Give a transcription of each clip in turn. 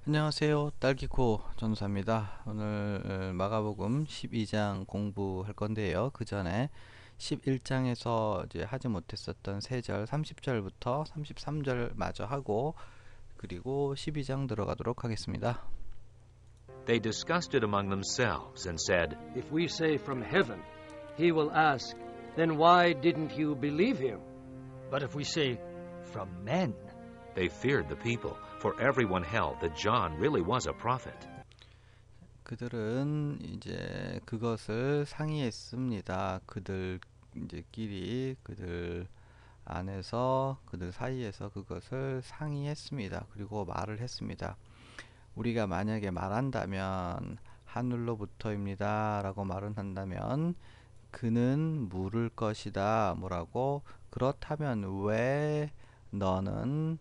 안녕하세요. 딸기코 전사입니다. 오늘 마가복음 12장 공부할 건데요. 그 전에 11장에서 이제 하지 못했었던 3절 30절부터 33절 마저 하고 그리고 12장 들어가도록 하겠습니다. They discussed it among themselves and said, If we say from heaven, he will ask, then why didn't you believe him? But if we say, from men, they feared the people, for everyone held that John really was a prophet. 그들은 이제 그것을 상의했습니다. 그들 이제끼리 그들 안에서 그들 사이에서 그것을 상의했습니다. 그리고 말을 했습니다. 우리가 만약에 말한다면 하늘로부터입니다 라고 말을 한다면 그는 물을 것이다 뭐라고 그렇다면 왜 너는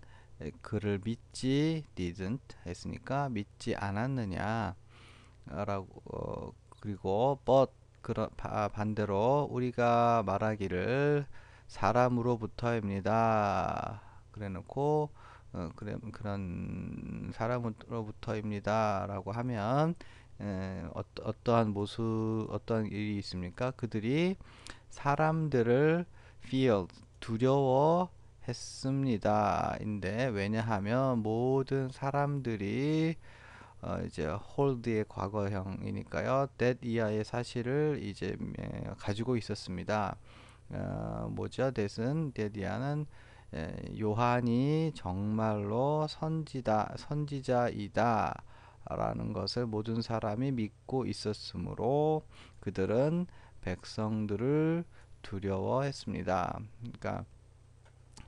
그를 믿지 didn't 했으니까 믿지 않았느냐 라고 그리고 but 반대로 우리가 말하기를 사람으로부터입니다 그래 놓고 그런 사람으로부터입니다 라고 하면 어떠한 일이 있습니까? 그들이 사람들을 fear 두려워했습니다 인데 왜냐하면 모든 사람들이 이제 hold의 과거형이니까요. that 이하의 사실을 이제 가지고 있었습니다. 뭐죠? that 이하는 요한이 정말로 선지자이다 라는 것을 모든 사람이 믿고 있었으므로 그들은 백성들을 두려워했습니다. 그러니까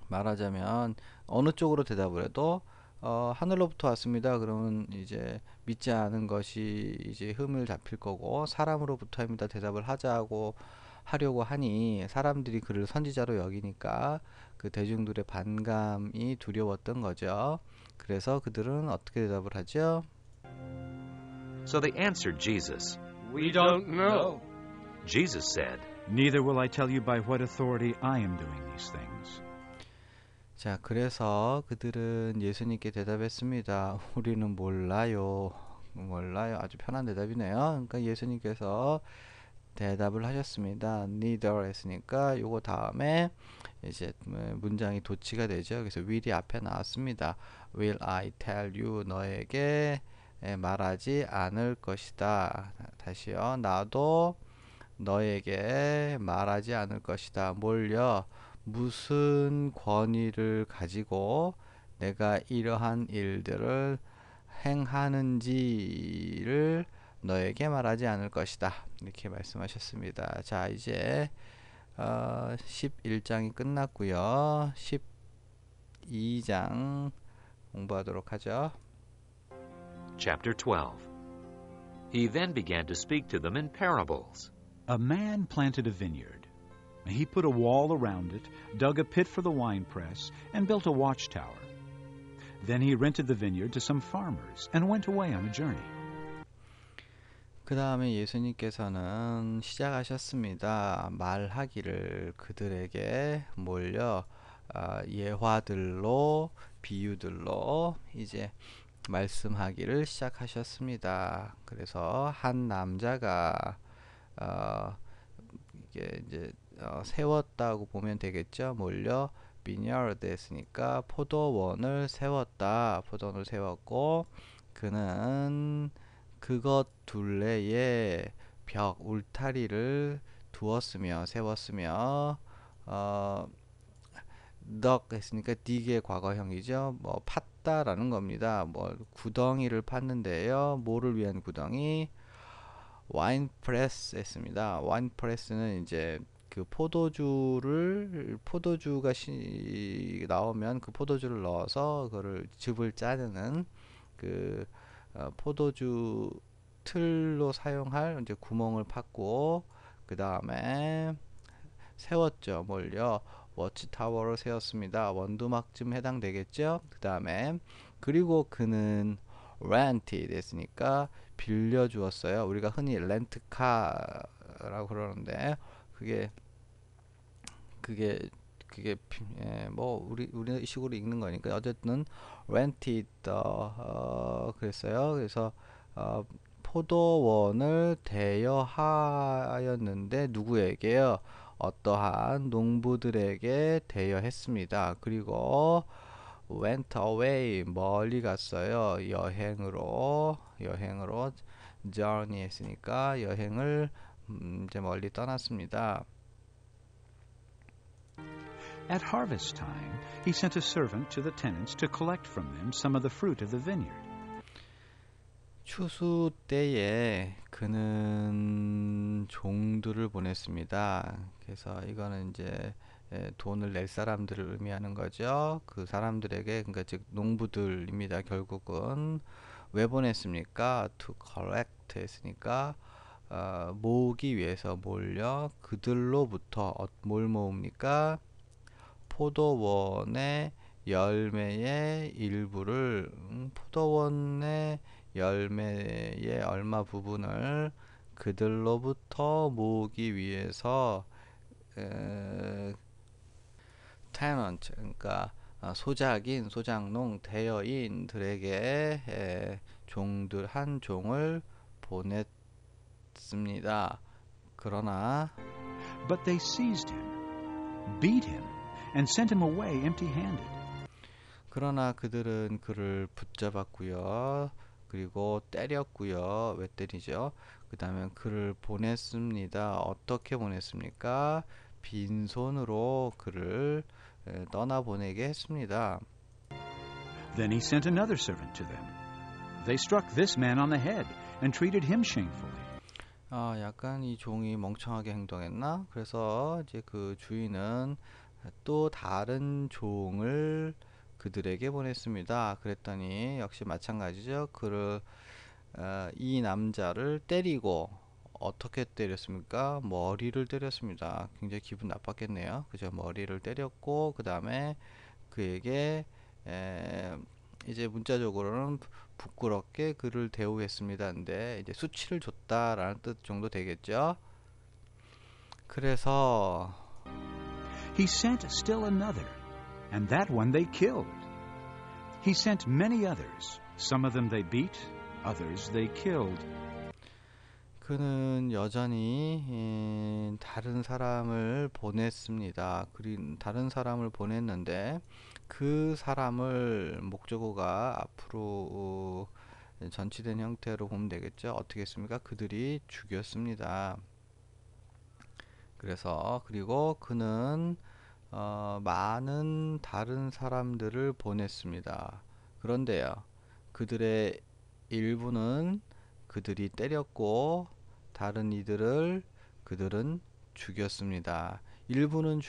말하자면 어느 쪽으로 대답을 해도 하늘로부터 왔습니다. 그러면 이제 믿지 않은 것이 이제 흠을 잡힐 거고 사람으로부터입니다. 대답을 하려고 하니 사람들이 그를 선지자로 여기니까 그 대중들의 반감이 두려웠던 거죠. 그래서 그들은 어떻게 대답을 하죠? So they answered Jesus. We don't know. Jesus said, Neither will I tell you by what authority I am doing these things. 자, 그래서 그들은 예수님께 대답했습니다. 우리는 몰라요. 아주 편한 대답이네요. 그러니까 예수님께서 대답을 하셨습니다. neither 했으니까 요거 다음에 이제 문장이 도치가 되죠. 그래서 will이 앞에 나왔습니다. will I tell you 너에게 말하지 않을 것이다. 다시요. 나도 너에게 말하지 않을 것이다. 뭘요? 무슨 권위를 가지고 내가 이러한 일들을 행하는지를 너에게 말하지 않을 것이다. 이렇게 말씀하셨습니다. 자, 이제 11장이 끝났고요. 12장 공부하도록 하죠. Chapter 12. He then began to speak to them in parables. A man planted a vineyard. He put a wall around it, dug a pit for the winepress, and built a watchtower. Then he rented the vineyard to some farmers and went away on a journey. 그 다음에 예수님께서는 시작하셨습니다. 말하기를 그들에게 몰려 예화들로 비유들로 이제 말씀하기를 시작하셨습니다. 그래서 한 남자가 이게 이제 세웠다고 보면 되겠죠. 몰려 비니어드 했으니까 포도원을 세웠고 그는 그것 둘레에 벽 울타리를 세웠으며 덕 했으니까 dig의 과거형이죠. 뭐 팠다라는 겁니다. 뭐 구덩이를 팠는데요. 뭐를 위한 구덩이? 와인 프레스 했습니다. 와인 프레스는 이제 그 포도주가 나오면 그 포도주를 넣어서 그거를 즙을 짜는 그 포도주 틀로 사용할 이제 구멍을 팠고 그 다음에 세웠죠. 뭘요? 워치타워를 세웠습니다. 원두막쯤 해당되겠죠. 그 다음에 그리고 그는 rented 했으니까 빌려주었어요. 우리가 흔히 렌트카라고 그러는데 그게 뭐 우리 식으로 읽는 거니까 어쨌든 rented the 그랬어요. 그래서 포도원을 대여하였는데 누구에게요? 어떠한 농부들에게 대여했습니다. 그리고 went away 멀리 갔어요. 여행으로 journey 했으니까 여행을 이제 멀리 떠났습니다. At harvest time, he sent a servant to the tenants to collect from them some of the fruit of the vineyard. 추수 때에 그는 종들을 보냈습니다. 그래서 이거는 이제 돈을 낼 사람들을 의미하는 거죠. 그 사람들에게, 그러니까 즉 농부들입니다. 결국은 왜 보냈습니까? To collect 했으니까 모으기 위해서 몰려 그들로부터 뭘 모읍니까? 포도원의 열매의 일부를 포도원의 열매의 얼마 부분을 그들로부터 모으기 위해서 tenant 그러니까 소작인, 소작농, 대여인들에게 종들 한 종을 보냈습니다. 그러나 But they seized him, beat him, and sent him away empty-handed. 그러나 그들은 그를 붙잡았고요. 그리고 때렸고요. 왜 때리죠? 그 다음에 그를 보냈습니다. 어떻게 보냈습니까? 빈손으로 그를 떠나보내게 했습니다. Then he sent another servant to them. They struck this man on the head and treated him shamefully. 약간 이 종이 멍청하게 행동했나? 그래서 이제 그 주인은 또 다른 종을 그들에게 보냈습니다. 그랬더니 역시 마찬가지죠. 이 남자를 때리고 어떻게 때렸습니까? 머리를 때렸습니다. 굉장히 기분 나빴겠네요. 그죠? 머리를 때렸고 그 다음에 그에게 이제 문자적으로는 부끄럽게 그를 대우했습니다. 근데 이제 수치를 줬다라는 뜻 정도 되겠죠. 그래서 He sent still another, and that one they killed. He sent many others. Some of them they beat, others they killed. 그는 여전히 다른 사람을 보냈습니다. 다른 사람을 보냈는데 그 사람을 목적어가 앞으로 전치된 형태로 보면 되겠죠. 어떻게 했습니까? 그들이 죽였습니다. 그리고 그는 많은 다른 사람들을 보냈습니다. 그런데요, 그들의 일부는 그들이 때렸고 다른 이들을 그들은 죽였습니다. 일부는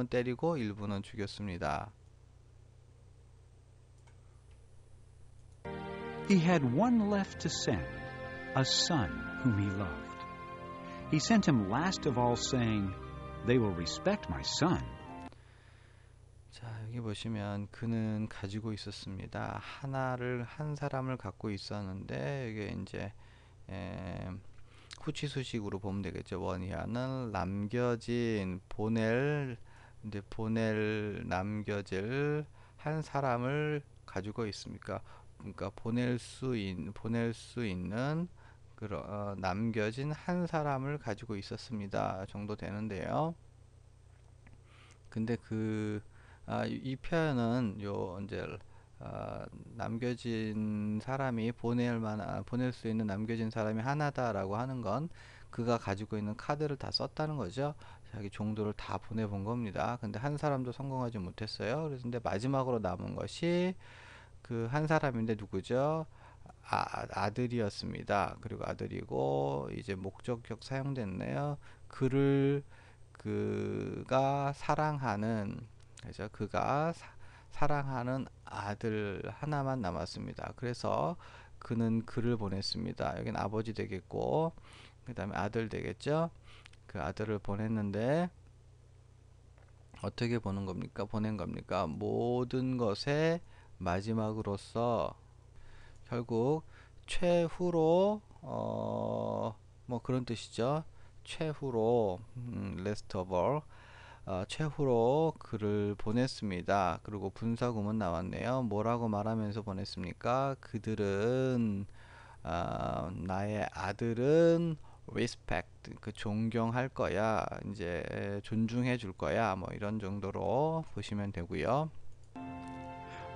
때리고 일부는 죽였습니다. He had one left to send, a son whom he loved. He sent him last of all, saying, They will respect my son. 자, 여기 보시면 그는 가지고 있었습니다. 한 사람을 갖고 있었는데 이게 이제 후치수식으로 보면 되겠죠. 원희하는 남겨질 한 사람을 가지고 있습니까? 그러니까 보낼 수 있는 남겨진 한 사람을 가지고 있었습니다. 정도 되는데요. 근데 이 표현은 이제 남겨진 사람이 보낼 수 있는 남겨진 사람이 하나다라고 하는 건 그가 가지고 있는 카드를 다 썼다는 거죠. 자기 종들을 다 보내본 겁니다. 근데 한 사람도 성공하지 못했어요. 그래서 근데 마지막으로 남은 것이 그 한 사람인데 누구죠? 아들이었습니다. 그리고 아들이고 이제 목적격 사용됐네요. 그가 사랑하는, 그죠? 그가 사랑하는 아들 하나만 남았습니다. 그래서 그는 그를 보냈습니다. 여긴 아버지 되겠고 그 다음에 아들 되겠죠. 그 아들을 보냈는데 어떻게 보낸 겁니까? 모든 것의 마지막으로서 결국 최후로 뭐 그런 뜻이죠. 최후로 last of all 최후로 글을 보냈습니다. 그리고 분사구문 나왔네요. 뭐라고 말하면서 보냈습니까? 그들은 나의 아들은 respect 그 존경할 거야. 이제 존중해 줄 거야. 뭐 이런 정도로 보시면 되고요.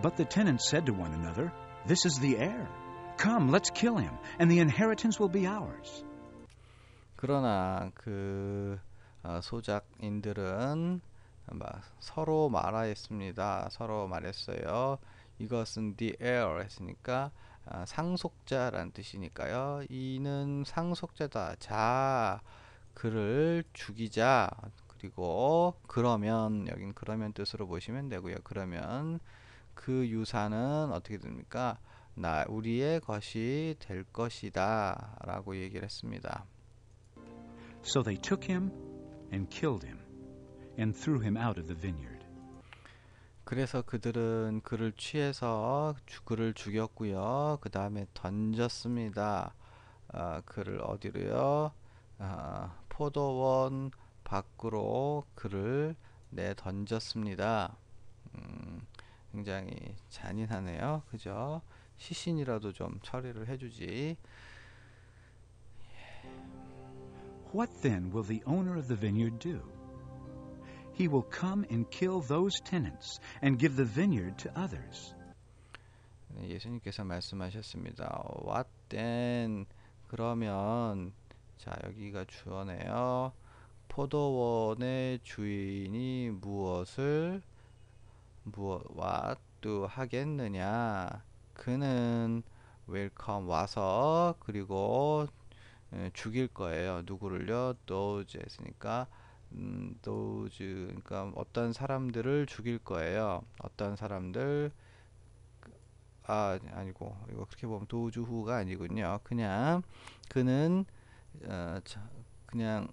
But the tenants said to one another, "This is the heir. Come, let's kill him, and the inheritance will be ours." 그러나 그 소작인들은 서로 말하였습니다. 서로 말했어요. 이것은 the heir 했으니까 상속자라는 뜻이니까요. 이는 상속자다. 자, 그를 죽이자. 그리고 그러면 여긴 그러면 뜻으로 보시면 되고요. 그러면 그 유산은 어떻게 됩니까? 우리의 것이 될 것이다 라고 얘기를 했습니다. So they took him and killed him and threw him out of the vineyard. 그래서 그들은 그를 취해서 그를 죽였고요. 그 다음에 던졌습니다. 그를 어디로요? 포도원 밖으로 그를 던졌습니다. 굉장히 잔인하네요. 그죠? 시신이라도 좀 처리를 해주지. What then will the owner of the vineyard do? He will come and kill those tenants and give the vineyard to others. 예수님께서 말씀하셨습니다. What then? 그러면 자 여기가 주어네요. 포도원의 주인이 what 하겠느냐? 그는 will come 와서 그리고 죽일 거예요. 누구를요? those 했으니까 those 그러니까 어떤 사람들을 죽일 거예요. 어떤 사람들 아니고 이거 그렇게 보면 those who가 아니군요. 그냥 그는 그냥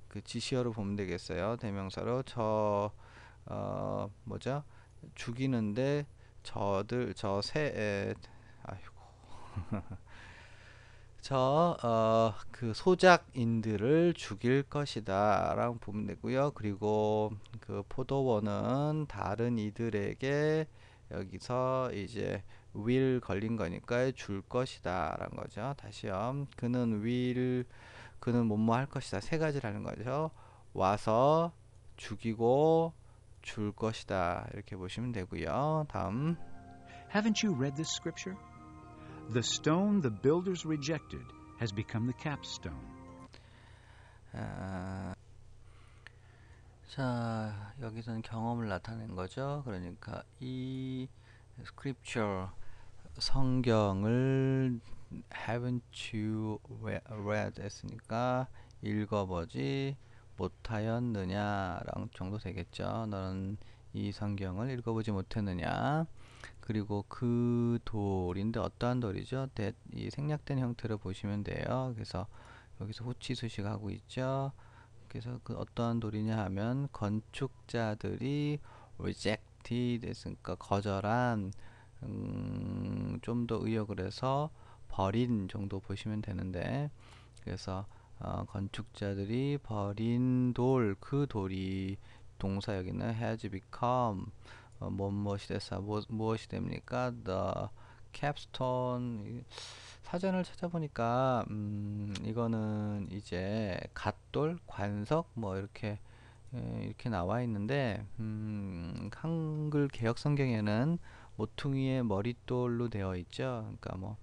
그 지시어로 보면 되겠어요. 대명사로 뭐죠? 죽이는데 그 소작인들을 죽일 것이다 라고 보면 되고요. 그리고 그 포도원은 다른 이들에게 여기서 이제 will 걸린 거니까 줄 것이다 라는 거죠. 다시요. 그는 뭐뭐 할 것이다. 세 가지라는 거죠. 와서 죽이고 줄 것이다. 이렇게 보시면 되고요. 다음. Haven't you read this scripture? The stone the builders rejected has become the capstone. 자, 여기서는 경험을 나타낸 거죠. 그러니까 이 scripture 성경을 haven't you read 했으니까 읽어보지 못하였느냐랑 정도 되겠죠. 너는 이 성경을 읽어보지 못했느냐. 그리고 그 돌인데 어떠한 돌이죠? 이 생략된 형태로 보시면 돼요. 그래서 여기서 후치수식하고 있죠. 그래서 그 어떠한 돌이냐 하면 건축자들이 rejected 했으니까 거절한 좀 더 의역을 해서 버린 정도 보시면 되는데 그래서 건축자들이 버린 돌, 그 돌이 동사 여기는 has become 무엇이 됐어? 무엇이 됩니까? The capstone. 사전을 찾아보니까 이거는 이제 갓돌, 관석 뭐 이렇게 나와 있는데 한글 개역 성경에는 모퉁이의 머릿돌로 되어 있죠. 그러니까 뭐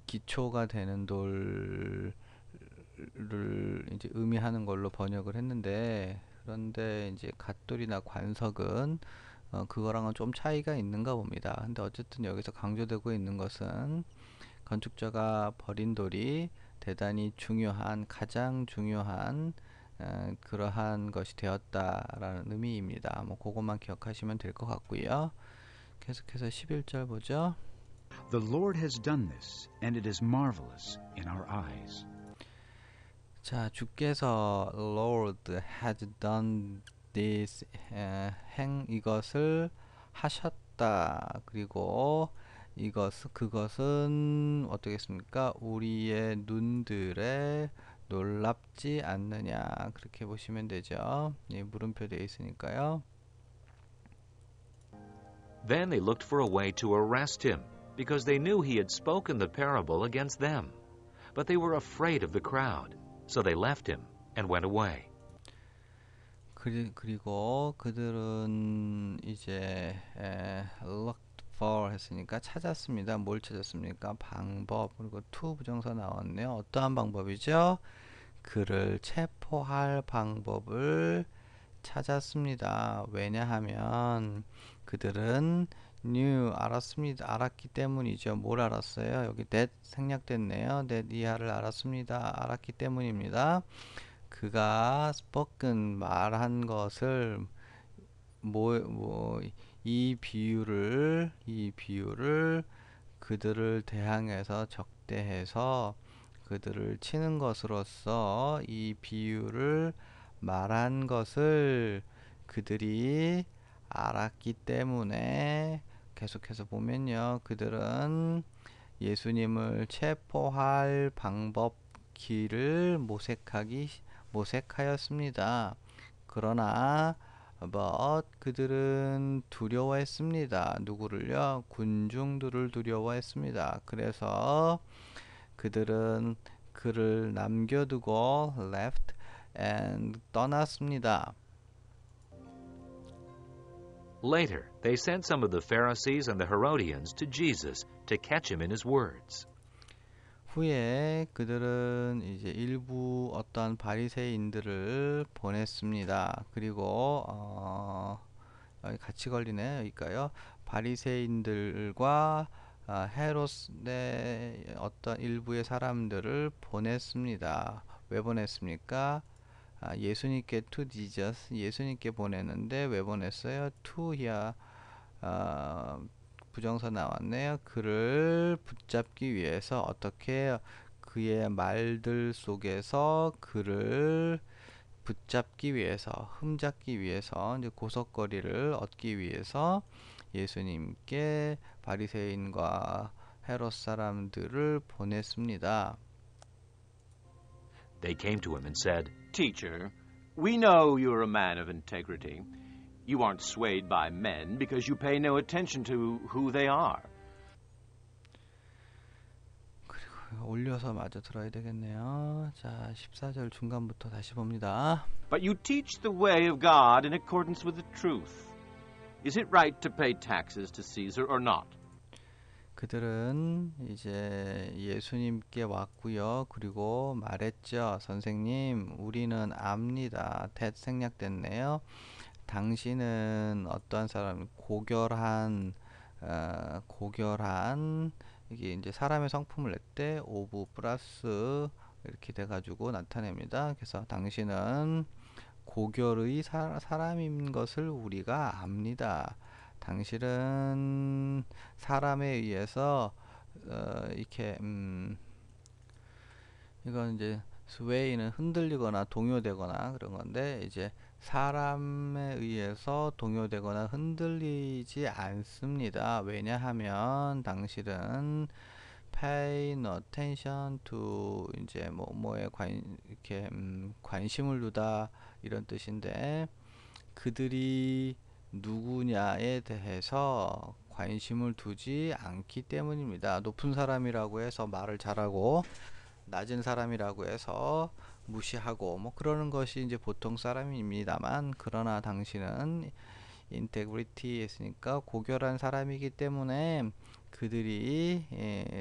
기초가 되는 돌을 이제 의미하는 걸로 번역을 했는데 그런데 이제 갓돌이나 관석은 그거랑은 좀 차이가 있는가 봅니다. 근데 어쨌든 여기서 강조되고 있는 것은 건축자가 버린 돌이 대단히 중요한 가장 중요한 그러한 것이 되었다라는 의미입니다. 뭐 그것만 기억하시면 될 것 같고요. 계속해서 11절 보죠. The Lord has done this, and it is marvelous in our eyes. 자, 주께서 Lord has done this 이것을 하셨다. 그리고 그것은 어떻겠습니까? 우리의 눈들에 놀랍지 않느냐 그렇게 보시면 되죠. 예, 물음표 되어 있으니까요. Then they looked for a way to arrest him, because they knew he had spoken the parable against them. But they were afraid of the crowd, so they left him and went away. 그리고 그들은 이제 looked for 했으니까 찾았습니다. 뭘 찾았습니까? 방법. 그리고 to 부정사 나왔네요. 어떠한 방법이죠? 그를 체포할 방법을 찾았습니다. 왜냐하면 그들은 knew 알았기 때문이죠. 뭘 알았어요? 여기 that 생략됐네요. that 이하를 알았습니다. 알았기 때문입니다. 그가 spoken 말한 것을 이 비유를 그들을 대항해서 적대해서 그들을 치는 것으로서 이 비유를 말한 것을 그들이 알았기 때문에 계속해서 보면요. 그들은 예수님을 체포할 방법 길을 모색하였습니다. 그러나 그들은 두려워했습니다. 누구를요? 군중들을 두려워했습니다. 그래서 그들은 그를 남겨두고 left and 떠났습니다. Later, they sent some of the Pharisees and the Herodians to Jesus to catch him in his words. 후에 그들은 이제 일부 어떤 바리새인들을 보냈습니다. 그리고 여기 같이 걸리네. 여기까요. 바리새인들과 헤롯의 어떤 일부의 사람들을 보냈습니다. 왜 보냈습니까? 예수님께 to Jesus, 예수님께 보냈는데 왜 보냈어요? to here 부정사 나왔네요. 그를 붙잡기 위해서 어떻게 그의 말들 속에서 그를 붙잡기 위해서 흠잡기 위해서 이제 고속거리를 얻기 위해서 예수님께 바리새인과 헤롯 사람들을 보냈습니다. They came to him and said, Teacher, we know you're a man of integrity. You aren't swayed by men because you pay no attention to who they are. 그리고 올려서 마저 들어야 되겠네요. 자, 14절 중간부터 다시 봅니다. But you teach the way of God in accordance with the truth. Is it right to pay taxes to Caesar or not? 그들은 이제 예수님께 왔고요. 그리고 말했죠. 선생님, 우리는 압니다. that 생략됐네요. 당신은 어떠한 사람, 고결한 이게 이제 사람의 성품을 낼 때 오브 플러스 이렇게 돼가지고 나타냅니다. 그래서 당신은 고결의 사람인 것을 우리가 압니다. 당신은 사람에 의해서 이렇게 이건 이제 스웨이는 흔들리거나 동요되거나 그런 건데 이제 사람에 의해서 동요되거나 흔들리지 않습니다. 왜냐하면 당신은 pay no attention to 이제 뭐에 이렇게 관심을 두다 이런 뜻인데 그들이 누구냐에 대해서 관심을 두지 않기 때문입니다. 높은 사람이라고 해서 말을 잘하고 낮은 사람이라고 해서 무시하고 뭐 그러는 것이 이제 보통 사람입니다만 그러나 당신은 integrity 했으니까 고결한 사람이기 때문에 그들이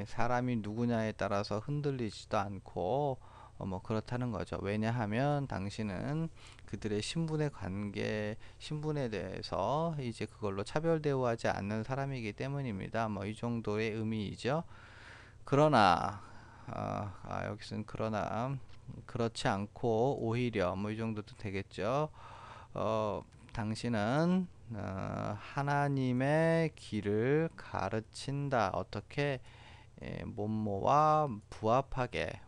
사람이 누구냐에 따라서 흔들리지도 않고 뭐 그렇다는 거죠. 왜냐하면 당신은 그들의 신분에 대해서 이제 그걸로 차별 대우하지 않는 사람이기 때문입니다. 뭐 이 정도의 의미이죠. 그러나 여기서는 그러나 그렇지 않고 오히려 뭐 이 정도도 되겠죠. 당신은 하나님의 길을 가르친다. 어떻게 뭐와 부합하게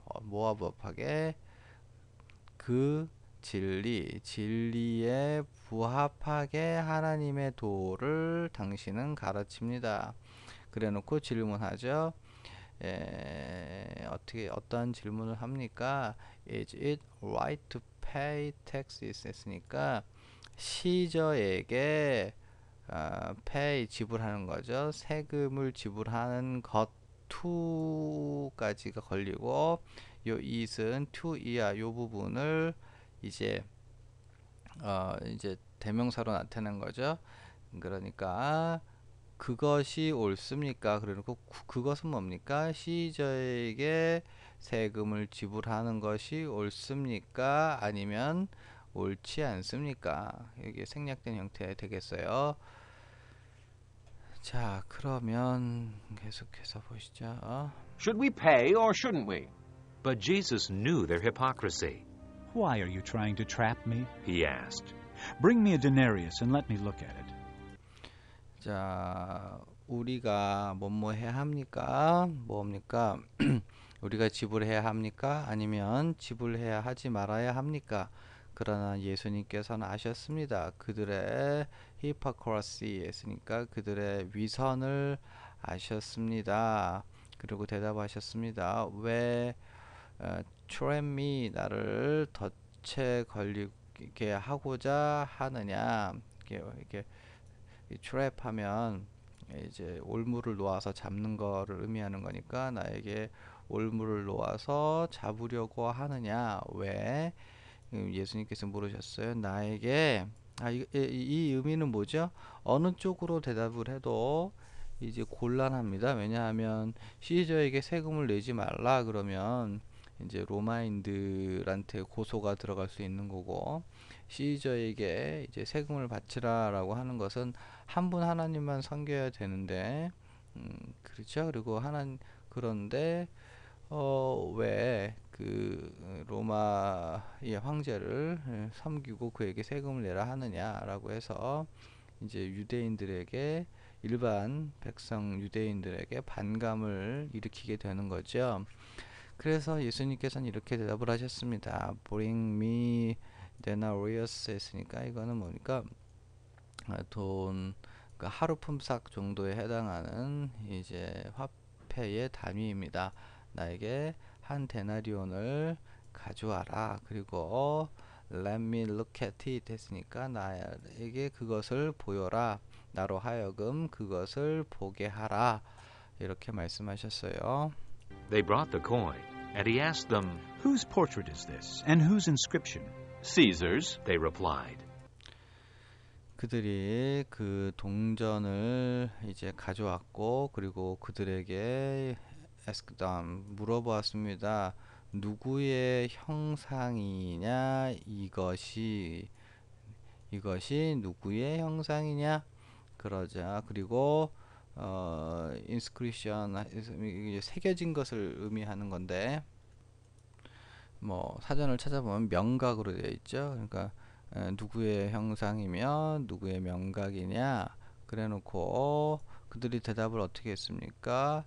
그 진리에 부합하게 하나님의 도를 당신은 가르칩니다. 그래 놓고 질문하죠. 어떻게 어떤 질문을 합니까? Is it right to pay taxes? 했으니까 시저에게 pay 지불하는 거죠. 세금을 지불하는 것 to까지가 걸리고 요 it은 to 이하 요 부분을 이제 이제 대명사로 나타낸 거죠. 그러니까 그것이 옳습니까? 그러고 그것은 뭡니까? 시저에게 세금을 지불하는 것이 옳습니까? 아니면 옳지 않습니까? 이게 생략된 형태 되겠어요. 자, 그러면 계속해서 보시죠. Should we pay or shouldn't we? But Jesus knew their hypocrisy. Why are you trying to trap me? He asked, Bring me a denarius and let me look at it. 자, 우리가 뭐뭐 해야 합니까? 뭡니까? 우리가 지불해야 합니까? 아니면 지불해야 하지 말아야 합니까? 그러나 예수님께서는 아셨습니다. 그들의 히포크라시 했으니까 그들의 위선을 아셨습니다. 그리고 대답하셨습니다. 왜 트랩미 나를 덫에 걸리게 하고자 하느냐? 이렇게 트랩하면 이제 올무를 놓아서 잡는 거를 의미하는 거니까 나에게 올무를 놓아서 잡으려고 하느냐? 왜? 예수님께서 물으셨어요. 나에게 이 의미는 뭐죠? 어느 쪽으로 대답을 해도 이제 곤란합니다. 왜냐하면 시저에게 세금을 내지 말라 그러면 이제 로마인들한테 고소가 들어갈 수 있는 거고 시저에게 이제 세금을 바치라라고 하는 것은 한 분 하나님만 섬겨야 되는데 그렇죠. 그리고 그런데 왜 그 로마의 황제를 섬기고 그에게 세금을 내라 하느냐라고 해서 이제 유대인들에게 일반 백성 유대인들에게 반감을 일으키게 되는 거죠. 그래서 예수님께서는 이렇게 대답을 하셨습니다. Bring me denarius 했으니까 이거는 뭡니까? 돈 하루 품삯 정도에 해당하는 이제 화폐의 단위입니다. 나에게 한 데나리온을 가져와라. 그리고 let me look at it 했으니까 나에게 그것을 보여라. 나로 하여금 그것을 보게 하라. 이렇게 말씀하셨어요. They brought the coin, and he asked them, Whose portrait is this, and whose inscription? Caesar's. they replied. 그들이 그 동전을 이제 가져왔고 그리고 그들에게 물어보았습니다. 누구의 형상이냐? 이것이 누구의 형상이냐? 그러자 그리고 inscription 새겨진 것을 의미하는 건데 뭐 사전을 찾아보면 명각으로 되어 있죠. 그러니까 누구의 형상이며 누구의 명각이냐? 그래놓고 그들이 대답을 어떻게 했습니까?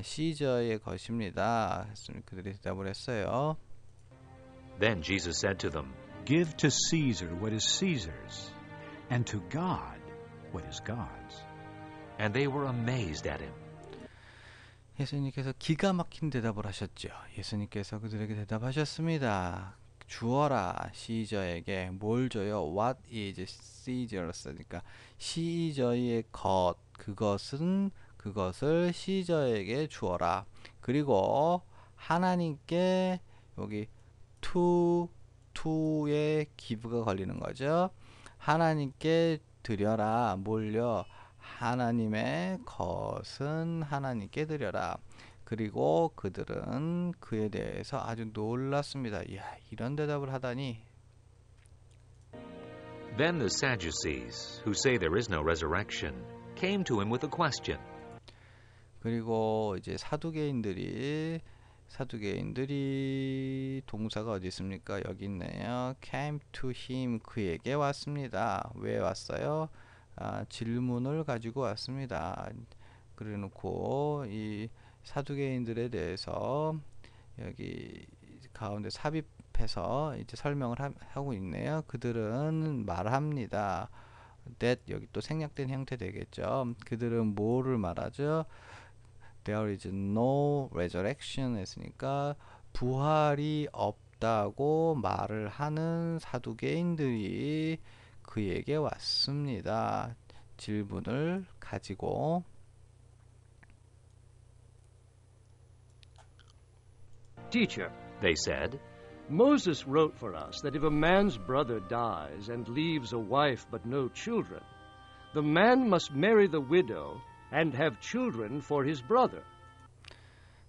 시저의 것입니다. 그들이 대답을 했어요. Then Jesus said to them, Give to Caesar what is Caesar's, and to God what is God's. and they were amazed at him. 예수님께서 기가 막힌 대답을 하셨죠. 예수님께서 그들에게 대답하셨습니다. 주어라 시저에게 뭘 줘요? What is Caesar's? 그러니까 시저의 것 그것을 시저에게 주어라. 그리고 하나님께 여기 to의 give가 걸리는 거죠. 하나님께 드려라. 뭘요? 하나님의 것은 하나님께 드려라. 그리고 그들은 그에 대해서 아주 놀랐습니다. 이야, 이런 대답을 하다니. Then the Sadducees, who say there is no resurrection, came to him with a question. 그리고 이제 사두개인들이 동사가 어디 있습니까? 여기 있네요. came to him 그에게 왔습니다. 왜 왔어요? 질문을 가지고 왔습니다. 그래놓고 이 사두개인들에 대해서 여기 가운데 삽입해서 이제 설명을 하고 있네요. 그들은 말합니다. that 여기 또 생략된 형태 되겠죠. 그들은 뭐를 말하죠? there is no resurrection 했으니까 부활이 없다고 말을 하는 사두개인들이 그에게 왔습니다. 질문을 가지고 Teacher, They said, Moses wrote for us that if a man's brother dies and leaves a wife but no children, the man must marry the widow and have children for his brother.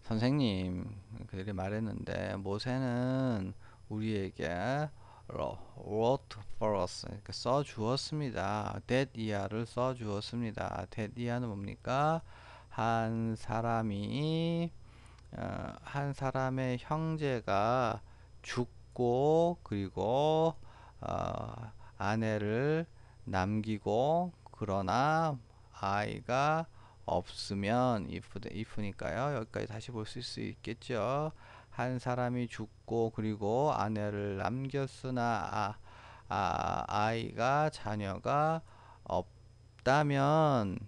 선생님, 그들이 말했는데 모세는 우리에게 wrote for us 써 주었습니다. that 이하를 써 주었습니다. that 이하는 뭡니까? 한 사람의 형제가 죽고 그리고 아내를 남기고 그러나 아이가 없으면 if니까요. 여기까지 다시 볼 수 있겠죠. 한 사람이 죽고 그리고 아내를 남겼으나 아이가 자녀가 없다면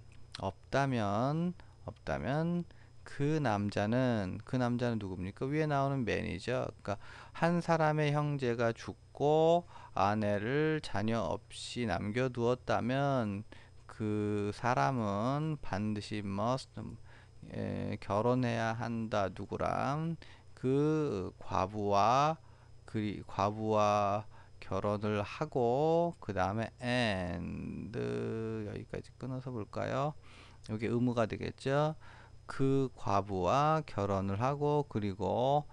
그 남자는 누굽니까? 위에 나오는 man이죠. 그러니까 한 사람의 형제가 죽고 아내를 자녀 없이 남겨두었다면 그 사람은 반드시 must 결혼해야 한다. 누구랑? 그 과부와 결혼을 하고 그 다음에 and 여기까지 끊어서 볼까요? 여기 의무가 되겠죠. 그 과부와 결혼을 하고 그리고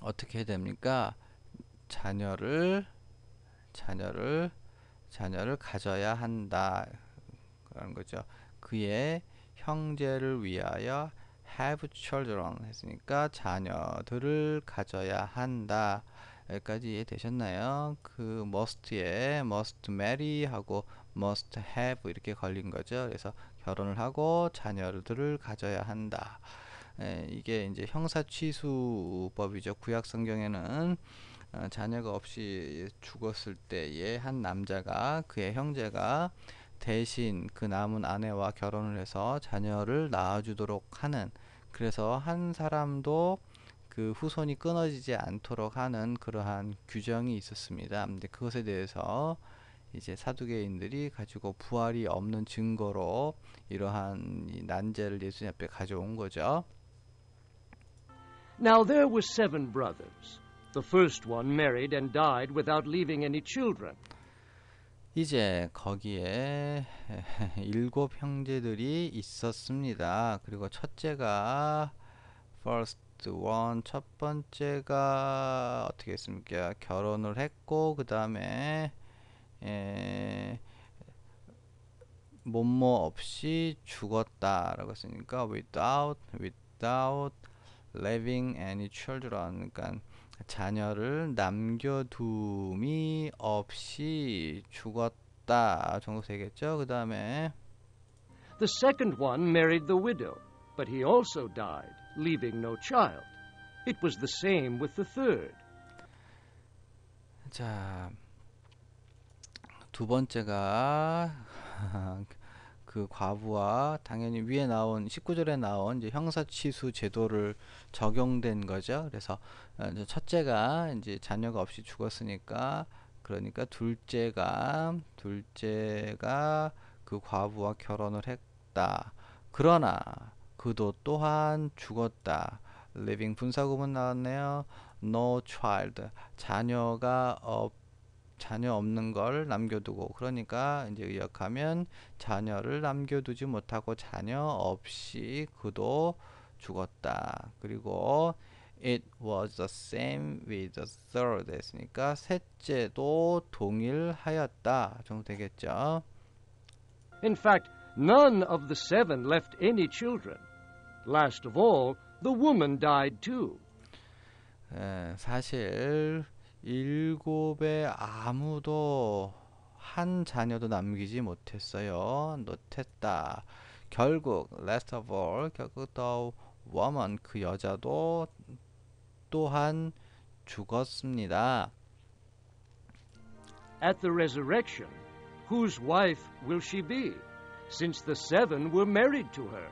어떻게 해야 됩니까? 자녀를 가져야 한다. 그런 거죠. 그의 형제를 위하여 have children 했으니까 자녀들을 가져야 한다. 여기까지 이해되셨나요? 그 must에 must marry 하고 must have 이렇게 걸린 거죠. 그래서 결혼을 하고 자녀들을 가져야 한다. 이게 이제 형사취수법이죠. 구약 성경에는 자녀가 없이 죽었을 때에 한 남자가 그의 형제가 대신 그 남은 아내와 결혼을 해서 자녀를 낳아주도록 하는, 그래서 한 사람도 그 후손이 끊어지지 않도록 하는 그러한 규정이 있었습니다. 근데 그것에 대해서 이제 사두개인들이 가지고 부활이 없는 증거로 이러한 이 난제를 예수님 앞에 가져온 거죠. Now there were 7 brothers. The first one married and died without leaving any children. 이제 거기에 7 형제들이 있었습니다. 그리고 첫째가 first one, 첫 번째가 어떻게 했습니까? 결혼을 했고 그 다음에 뭐뭐 없이 죽었다라고 했으니까 without leaving any children, 그러니까 자녀를 남겨둠이 없이 죽었다 정도 되겠죠. 그 다음에 The second one married the widow, but he also died, leaving no child. It was the same with the third. 자, 두 번째가 그 과부와 당연히 위에 나온 19절에 나온 이제 형사취수 제도를 적용된 거죠. 그래서 첫째가 이제 자녀가 없이 죽었으니까, 그러니까 둘째가 그 과부와 결혼을 했다. 그러나 그도 또한 죽었다. living 분사구문 나왔네요. no child, 자녀 없는 걸 남겨두고, 그러니까 이제 의역하면 자녀를 남겨두지 못하고 자녀 없이 그도 죽었다. 그리고 it was the same with the third 했으니까 셋째도 동일하였다 정도 되겠죠. In fact, none of the 7 left any children. Last of all, the woman died too. 사실 7에 아무도 한 자녀도 남기지 못했어요. 못했다. 결국 last of all, 결국 the woman, 그 여자도 또한 죽었습니다. At the resurrection, whose wife will she be, since the 7 were married to her.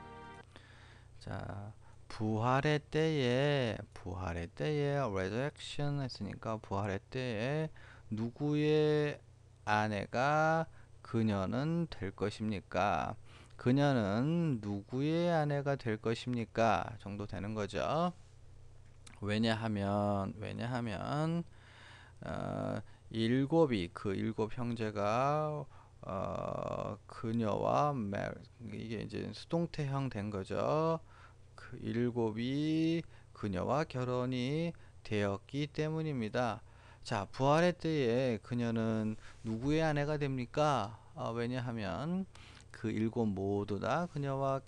자, 부활의 때에 resurrection 했으니까 부활의 때에 누구의 아내가 그녀는 될 것입니까? 그녀는 누구의 아내가 될 것입니까? 정도 되는 거죠. 왜냐하면 일곱 형제가 그녀와 이게 이제 수동태형 된 거죠. 그 일곱이 그녀와 결혼이 되었기 때문입니다. 자, 부활의 때에 그녀는 누구의 아내가 됩니까? 왜냐하면 그 일곱 모두 다 그녀와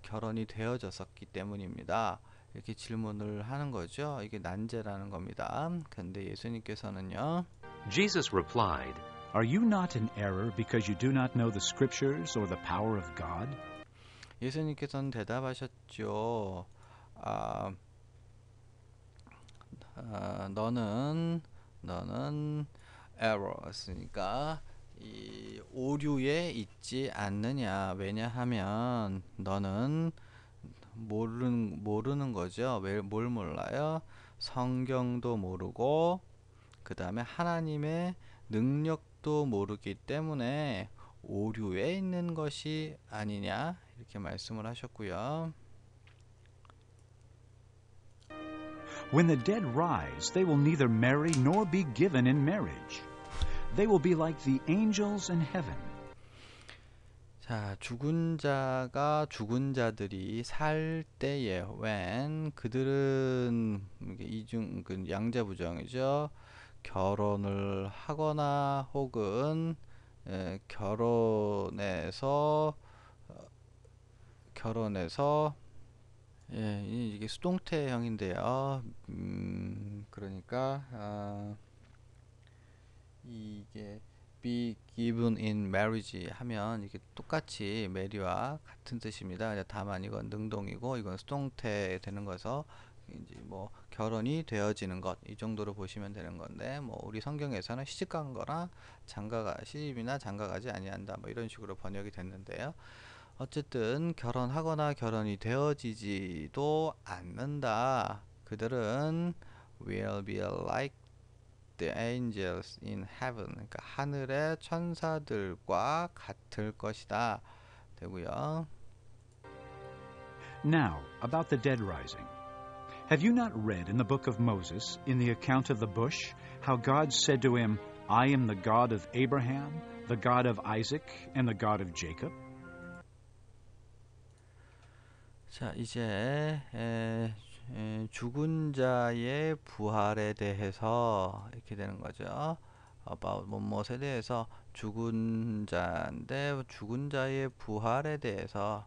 결혼이 되어졌었기 때문입니다. 이렇게 질문을 하는 거죠. 이게 난제라는 겁니다. 근데 예수님께서는요. Jesus replied, Are you not in error because you do not know the scriptures or the power of God? 예수님께서는 대답하셨죠. 너는 error였으니까 이 오류에 있지 않느냐. 왜냐하면 너는 모르는 거죠. 뭘 몰라요? 성경도 모르고 그 다음에 하나님의 능력도 모르기 때문에 오류에 있는 것이 아니냐 이렇게 말씀을 하셨고요. When the dead rise, they will neither marry nor be given in marriage. They will be like the angels in heaven. 자, 죽은 자들이 살 때에 when 그들은 이중 그 양자 부정이죠. 결혼을 하거나 혹은 결혼해서 이게 수동태형인데요. 그러니까 이게 be given in marriage 하면 이게 똑같이 marry와 같은 뜻입니다. 다만 이건 능동이고 이건 수동태 되는 거서 이제 뭐 결혼이 되어지는 것 이 정도로 보시면 되는 건데 뭐 우리 성경에서는 시집간 거나 시집이나 장가가지 아니한다 뭐 이런 식으로 번역이 됐는데요. 어쨌든 결혼하거나 결혼이 되어지지도 않는다. 그들은 will be like the angels in heaven. 그러니까 하늘의 천사들과 같을 것이다. 되고요. Now, about the dead rising. Have you not read in the book of Moses, in the account of the bush, how God said to him, I am the God of Abraham, the God of Isaac, and the God of Jacob? 자, 이제 죽은 자의 부활에 대해서 이렇게 되는 거죠. about 무엇에 대해서 죽은 자인데 죽은 자의 부활에 대해서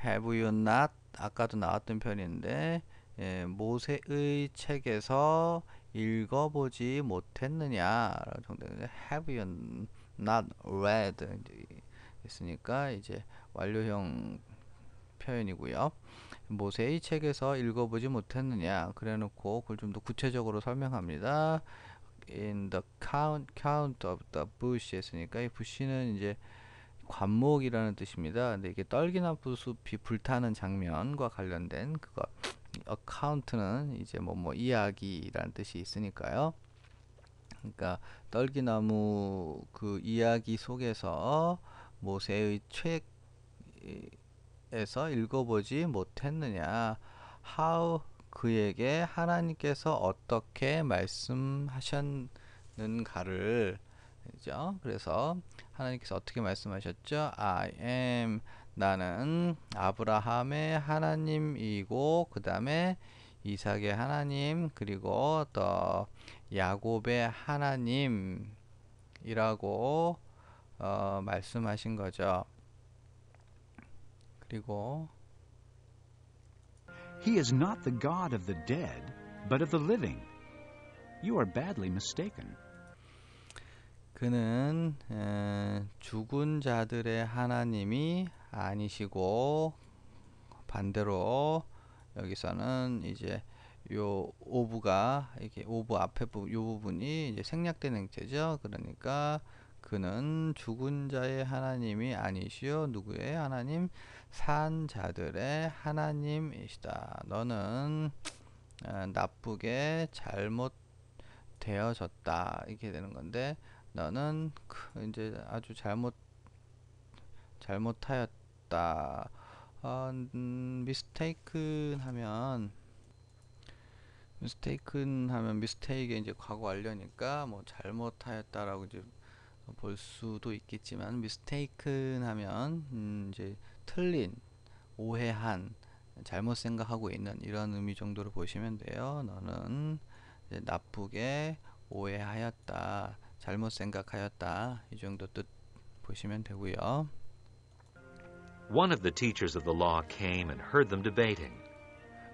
have you not 아까도 나왔던 편인데 모세의 책에서 읽어보지 못했느냐 정도인데 have you not read 있으니까 이제 완료형 표현이고요. 모세의 책에서 읽어보지 못했느냐 그래놓고 그걸 좀 더 구체적으로 설명합니다. In the count of the bush 했으니까 이 bush는 이제 관목이라는 뜻입니다. 근데 이게 떨기나무 숲이 불타는 장면과 관련된 그거 account는 이제 뭐 이야기라는 뜻이 있으니까요. 그러니까 떨기나무 그 이야기 속에서 모세의 책에서 읽어보지 못했느냐. How 그에게 하나님께서 어떻게 말씀하셨는가를 그죠? 그래서 하나님께서 어떻게 말씀하셨죠? I am 나는 아브라함의 하나님이고 그 다음에 이삭의 하나님 그리고 또 야곱의 하나님이라고 말씀하신 거죠. 그리고 He is not the God of the dead, but of the living. You are badly mistaken. 그는 죽은 자들의 하나님이 아니시고 반대로 여기서는 이제 요 오브가 이게 오브 앞에 요 부분이 이제 생략된 행태죠. 그러니까 그는 죽은 자의 하나님이 아니시요 누구의 하나님? 산 자들의 하나님이시다. 너는 나쁘게 잘못되어졌다 이렇게 되는 건데 너는 이제 아주 잘못하였다. mistaken 하면 mistake에 이제 과거 완료니까 뭐 잘못하였다라고 이제 볼 수도 있겠지만 mistaken 하면 이제 틀린, 오해한, 잘못 생각하고 있는 이런 의미 정도로 보시면 돼요. 너는 이제 나쁘게 오해하였다, 잘못 생각하였다 이 정도 뜻 보시면 되고요. One of the teachers of the law came and heard them debating.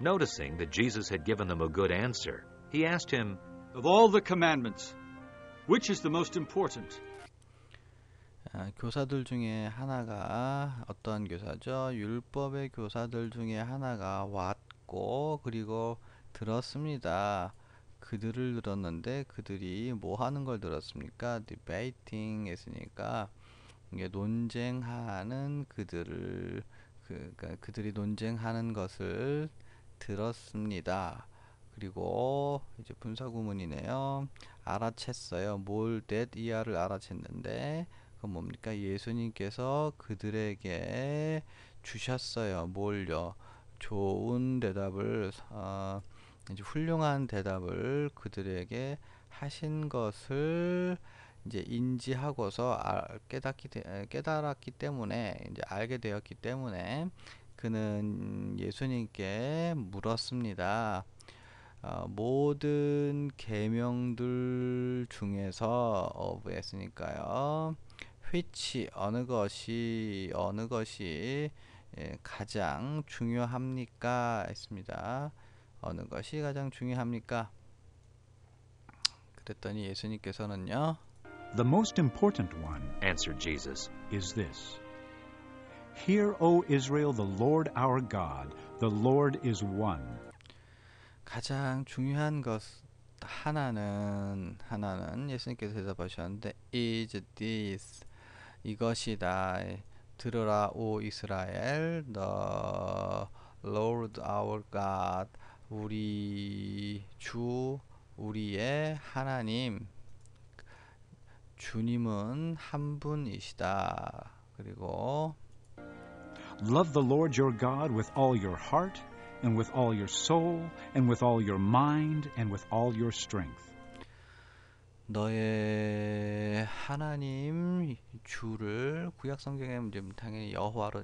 Noticing that Jesus had given them a good answer, he asked him, Of all the commandments, which is the most important? 교사들 중에 하나가 어떤 교사죠? 율법의 교사들 중에 하나가 왔고 그리고 들었습니다. 그들을 들었는데 그들이 뭐 하는 걸 들었습니까? debating 했으니까 이게 논쟁하는 그들이 논쟁하는 것을 들었습니다. 그리고 이제 분사구문이네요. 알아챘어요. 뭘 that 이하를 알아챘는데 그건 뭡니까? 예수님께서 그들에게 주셨어요. 뭘요? 좋은 대답을 이제 훌륭한 대답을 그들에게 하신 것을 이제 인지하고서 깨달았기 때문에 이제 알게 되었기 때문에 그는 예수님께 물었습니다. 모든 계명들 중에서 of 했으니까요. which 어느 것이 가장 중요합니까? 했습니다. 어느 것이 가장 중요합니까? 그랬더니 예수님께서는요. The most important one, answered Jesus, is this. Hear, O Israel, the Lord our God, the Lord is one. 가장 중요한 것 하나는 예수님께서 대답하셨는데 is this 이것이다. 들으라 오 이스라엘 the Lord our God 우리 주 우리의 하나님 주님은 한 분이시다. 그리고 Love the Lord your God with all your heart and with all your soul and with all your mind and with all your strength. 너의 하나님 주를 구약 성경에 당연히 여호와로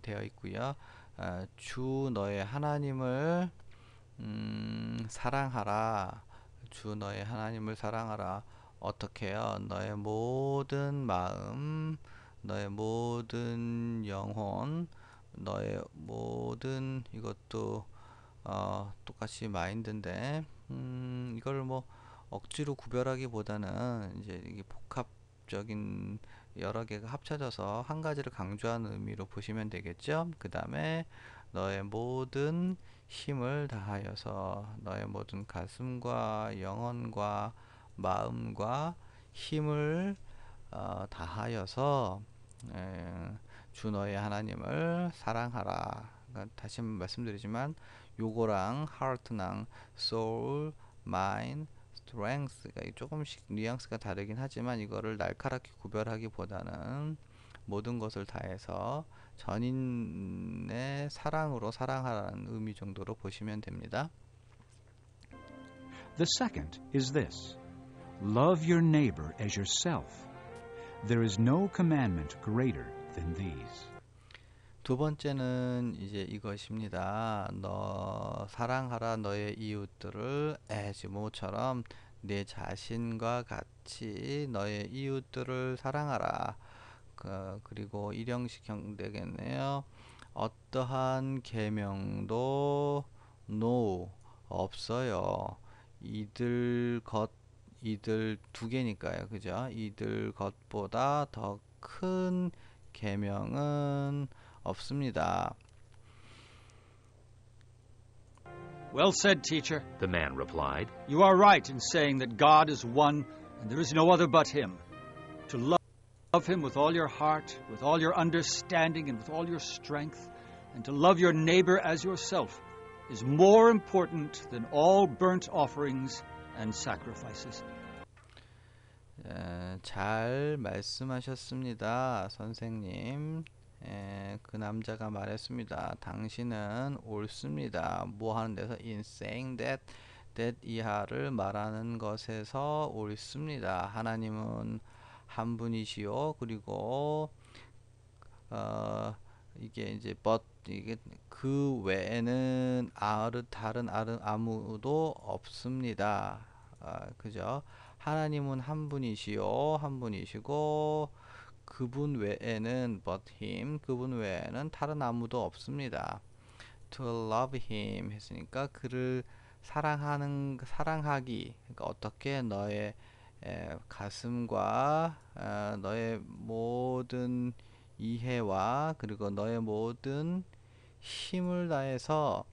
되어 있고요. 주 너의 하나님을 사랑하라. 주 너의 하나님을 사랑하라. 어떻게요? 너의 모든 마음, 너의 모든 영혼, 너의 모든 이것도 똑같이 마인드인데 이걸 뭐 억지로 구별하기보다는 이제 이게 복합적인 여러 개가 합쳐져서 한 가지를 강조하는 의미로 보시면 되겠죠. 그 다음에 너의 모든 힘을 다하여서 너의 모든 가슴과 영혼과 마음과 힘을 다하여서 주 너의 하나님을 사랑하라. 그러니까 다시 한번 말씀드리지만 요거랑 heart랑 soul, mind, strength가 조금씩 뉘앙스가 다르긴 하지만 이거를 날카롭게 구별하기보다는 모든 것을 다해서 전인의 사랑으로 사랑하라는 의미 정도로 보시면 됩니다. The second is this. Love your neighbor as yourself. There is no commandment greater than these. 두 번째는 이제 이것입니다. 너 사랑하라 너의 이웃들을 as 모처럼 내 자신과 같이 너의 이웃들을 사랑하라. 그리고 일형식 되겠네요. 어떠한 계명도 no 없어요. 이들 두 개니까요. 그죠? 이들 것보다 더 큰 계명은 없습니다. Well said, teacher. the man replied. You are right in saying that God is one and there is no other but Him. To love him with all your heart, with all your understanding, and with all your strength, and to love your neighbor as yourself is more important than all burnt offerings and sacrifices. 잘 말씀하셨습니다, 선생님. 그 남자가 말했습니다. 당신은 옳습니다. 뭐 하는 데서 in saying that 이하를 말하는 것에서 옳습니다. 하나님은 한 분이시요. 그리고 이게 이제 but 이게 그 외에는 다른 아무도 없습니다. 그죠? 하나님은 한 분이시요, 한 분이시고 그분 외에는 but him, 그분 외에는 다른 아무도 없습니다. To love him 했으니까 그를 사랑하기. 그러니까 어떻게 너의 가슴과 너의 모든 이해와 그리고 너의 모든 힘을 다해서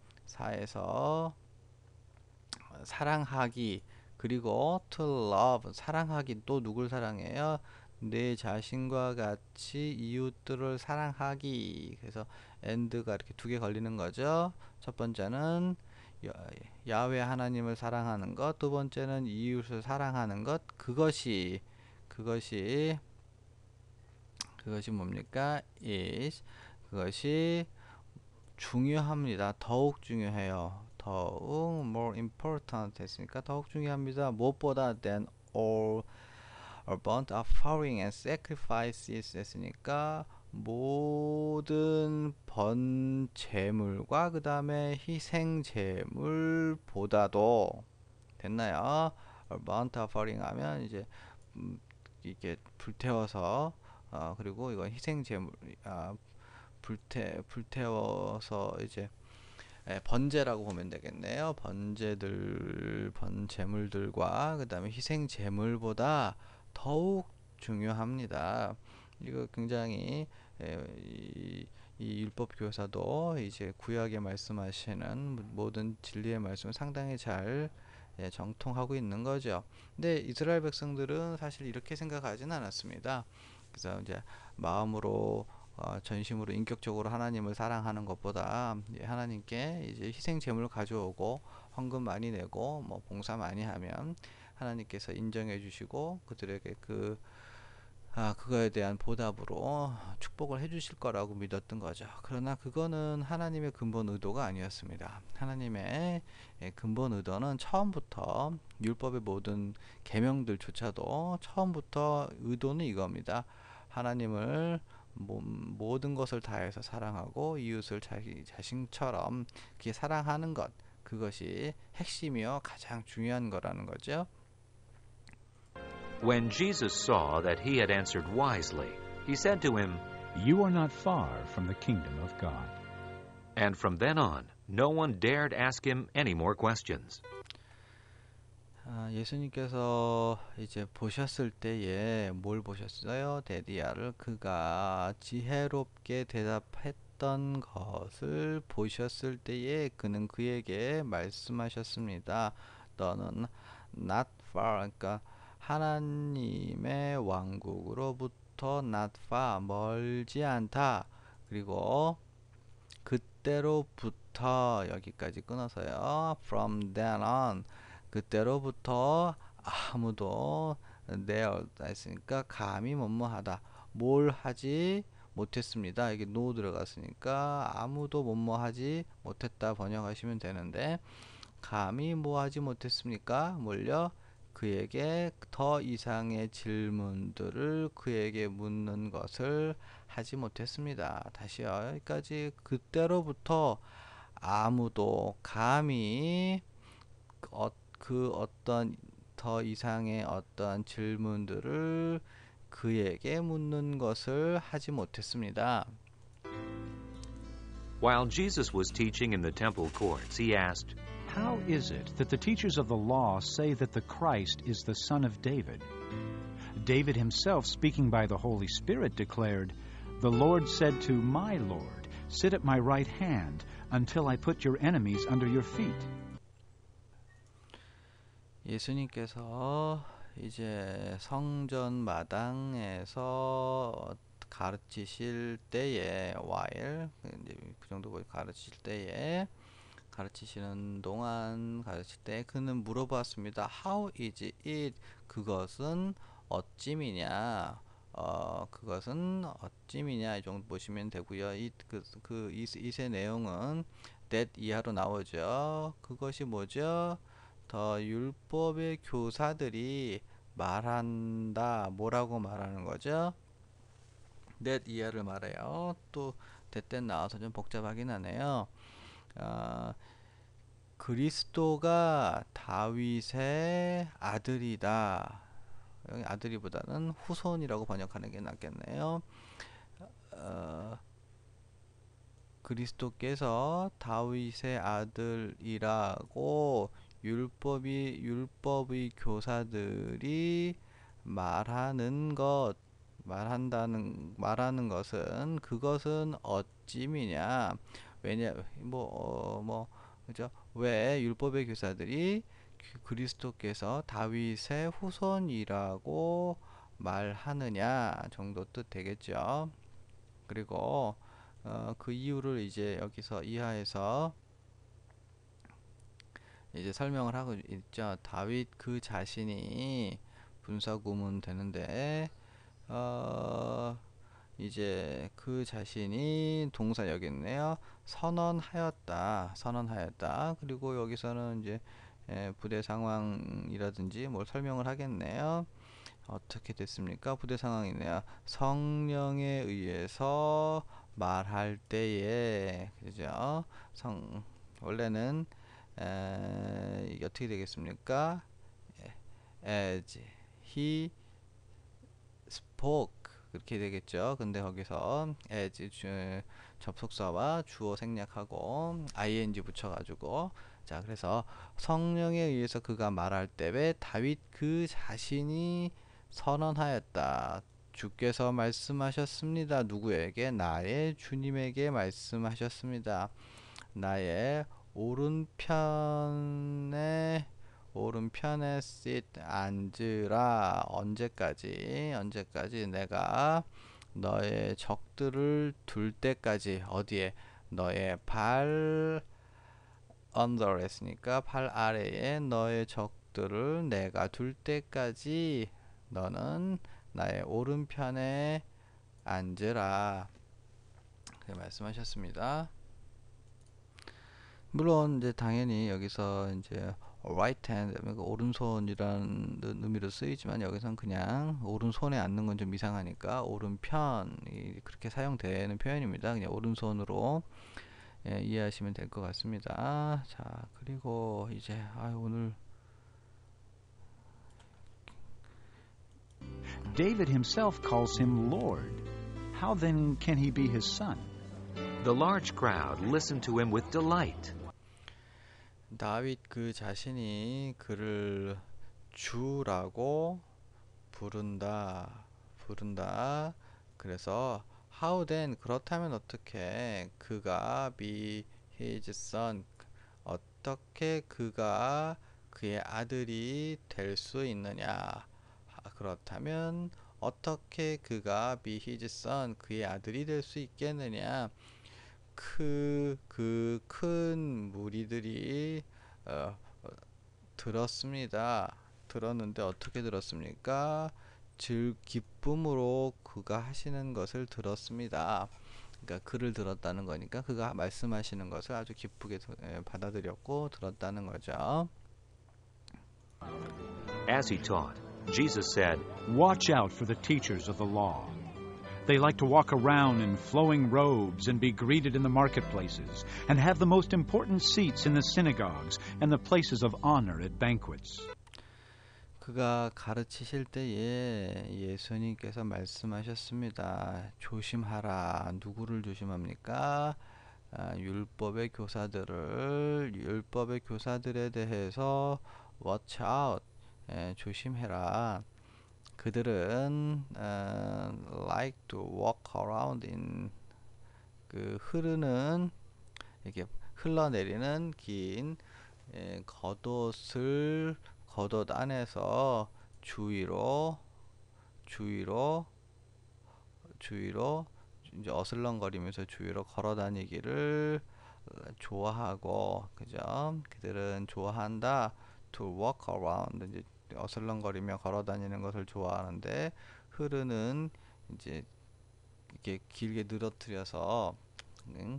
사랑하기. 그리고 to love 사랑하기, 또 누굴 사랑해요? 내 자신과 같이 이웃들을 사랑하기. 그래서 and가 이렇게 두 개 걸리는 거죠. 첫 번째는 야훼 하나님을 사랑하는 것, 두 번째는 이웃을 사랑하는 것. 그것이 뭡니까? 그것이 중요합니다. 더욱 중요해요. 더욱 more important 했으니까 더욱 중요합니다. 무엇보다 than all burnt offering and sacrifices 했으니까 모든 번 제물과 그 다음에 희생 제물보다도. 됐나요? burnt offering 하면 이제 이게 불태워서 그리고 이건 희생 제물 불태워서 이제 번제라고 보면 되겠네요. 번 제물들과 그 다음에 희생 제물보다 더욱 중요합니다. 이거 굉장히 이 율법 교사도 이제 구약에 말씀하시는 모든 진리의 말씀을 상당히 잘 정통하고 있는 거죠. 근데 이스라엘 백성들은 사실 이렇게 생각하지는 않았습니다. 그래서 이제 마음으로 전심으로 인격적으로 하나님을 사랑하는 것보다 하나님께 이제 희생 제물을 가져오고 헌금 많이 내고 뭐 봉사 많이 하면 하나님께서 인정해 주시고 그들에게 그거에 대한 보답으로 축복을 해 주실 거라고 믿었던 거죠. 그러나 그거는 하나님의 근본 의도가 아니었습니다. 하나님의 근본 의도는 처음부터 율법의 모든 계명들조차도 처음부터 의도는 이겁니다. 하나님을 모든 것을 다해서 사랑하고 이웃을 자기 자신처럼 그렇게 사랑하는 것, 그것이 핵심이요 가장 중요한 거라는 거죠. When Jesus saw that he had answered wisely, he said to him, You are not far from the kingdom of God. And from then on, no one dared ask him any more questions. 예수님께서 이제 보셨을 때에 뭘 보셨어요? 데디아를 그가 지혜롭게 대답했던 것을 보셨을 때에 그는 그에게 말씀하셨습니다. 너는 not far, 그러니까 하나님의 왕국으로부터 not far, 멀지 않다. 그리고 그때로부터 여기까지 끊어서요. From then on, 그때로부터 아무도 there 했으니까 감히 뭐뭐하다, 뭘 하지 못했습니다. 이게 no 들어갔으니까 아무도 뭐뭐하지 못했다 번역하시면 되는데, 감히 뭐 하지 못했습니까? 뭘요? 그에게 더 이상의 질문들을 그에게 묻는 것을 하지 못했습니다. 다시요. 여기까지 그때로부터 아무도 감히 어떤 더 이상의 어떤 질문들을 그에게 묻는 것을 하지 못했습니다. While Jesus was teaching in the temple courts, he asked, How is it that the teachers of the law say that the Christ is the son of David? David himself, speaking by the Holy Spirit, declared, The Lord said to my Lord, Sit at my right hand until I put your enemies under your feet. 예수님께서 이제 성전 마당에서 가르치실 때에 while 이제 그 정도 가르치실 때에 가르치시는 동안 가르칠 때 그는 물어봤습니다. How is it? 그것은 어찌미냐? 그것은 어찌미냐? 이 정도 보시면 되고요. it의 내용은 that 이하로 나오죠. 그것이 뭐죠? 더 율법의 교사들이 말한다. 뭐라고 말하는 거죠? that 이하를 말해요. 또 that 나와서 좀 복잡하긴 하네요. 그리스도가 다윗의 아들이다. 여기 아들이보다는 후손이라고 번역하는 게 낫겠네요. 그리스도께서 다윗의 아들이라고 율법의 교사들이 말하는 것은 그것은 어찌미냐? 왜냐 그죠? 왜 율법의 교사들이 그리스도께서 다윗의 후손이라고 말하느냐 정도 뜻 되겠죠. 그리고 그 이유를 이제 여기서 이하에서 이제 설명을 하고 있죠. 다윗 그 자신이 분사구문 되는데 이제 그 자신이 동사 여기 있네요. 선언하였다. 그리고 여기서는 이제 부대 상황이라든지 뭘 설명을 하겠네요. 어떻게 됐습니까? 부대 상황이네요. 성령에 의해서 말할 때에 그죠? 원래는 이게 어떻게 되겠습니까? As he spoke 그렇게 되겠죠. 근데 거기서 as 접속사와 주어 생략하고 ing 붙여가지고 자 그래서 성령에 의해서 그가 말할 때에 다윗 그 자신이 선언하였다. 주께서 말씀하셨습니다. 누구에게? 나의 주님에게 말씀하셨습니다. 나의 오른편에 sit 앉으라. 언제까지 내가 너의 적들을 둘 때까지 어디에? 너의 발 under 했으니까 발 아래에 너의 적들을 내가 둘 때까지 너는 나의 오른편에 앉으라. 그렇게 말씀하셨습니다. 물론 이제 당연히 여기서 이제 right hand 오른손이라는 의미로 쓰이지만 여기서는 그냥 오른손에 앉는 건 좀 이상하니까 오른편이 그렇게 사용되는 표현입니다. 그냥 오른손으로 이해하시면 될 것 같습니다. 자 그리고 이제 오늘 David himself calls him Lord. How then can he be his son? The large crowd listened to him with delight. 다윗 그 자신이 그를 주라고 부른다. 그래서 how then 그렇다면 어떻게 그가 be his son 어떻게 그가 그의 아들이 될 수 있느냐? 그렇다면 어떻게 그가 be his son 그의 아들이 될 수 있겠느냐? 그 큰 무리들이 들었습니다. 들었는데 어떻게 들었습니까? 기쁨으로 그가 하시는 것을 들었습니다. 그러니까 그를 들었다는 거니까 그가 말씀하시는 것을 아주 기쁘게 받아들였고 들었다는 거죠. As he taught, Jesus said, Watch out for the teachers of the law. They like to walk around in flowing robes and be greeted in the marketplaces and have the most important seats in the synagogues and the places of honor at banquets. 그가 가르치실 때에 예수님께서 말씀하셨습니다. 조심하라. 누구를 조심합니까? 율법의 교사들에 대해서 watch out. 조심해라. 그들은 like to walk around in 흐르는 이렇게 흘러내리는 긴 겉옷 안에서 주위로 이제 어슬렁거리면서 주위로 걸어 다니기를 좋아하고, 그죠? 그들은 좋아한다. To walk around. 이제 어슬렁거리며 걸어 다니는 것을 좋아하는데, 흐르는 이제 이렇게 길게 늘어뜨려서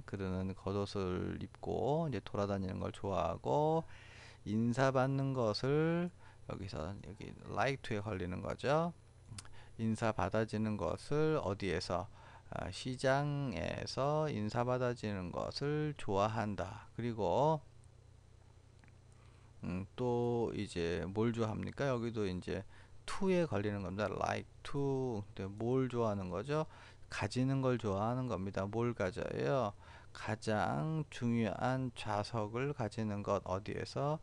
그들은 겉옷을 입고 이제 돌아다니는 걸 좋아하고, 인사받는 것을 여기 like to에 걸리는 거죠. 인사 받아지는 것을 어디에서? 시장에서 인사 받아지는 것을 좋아한다. 그리고 또 이제 뭘 좋아합니까? 여기도 이제 to에 걸리는 겁니다. like to. 근데 뭘 좋아하는 거죠? 가지는 걸 좋아하는 겁니다. 뭘 가져요? 가장 중요한 좌석을 가지는 것. 어디에서?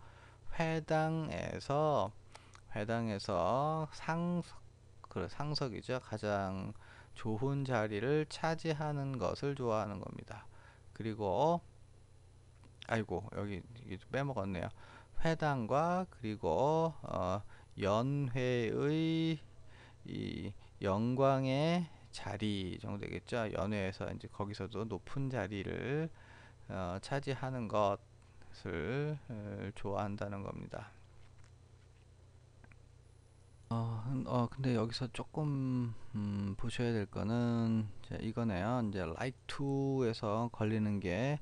회당에서 상석이죠. 가장 좋은 자리를 차지하는 것을 좋아하는 겁니다. 그리고 아이고, 여기 빼먹었네요. 회당과 그리고 연회의 이 영광의 자리 정도 되겠죠. 연회에서 이제 거기서도 높은 자리를 차지하는 것을 좋아한다는 겁니다. 근데 여기서 조금 보셔야 될 거는 이거네요. 이제 like to에서 걸리는 게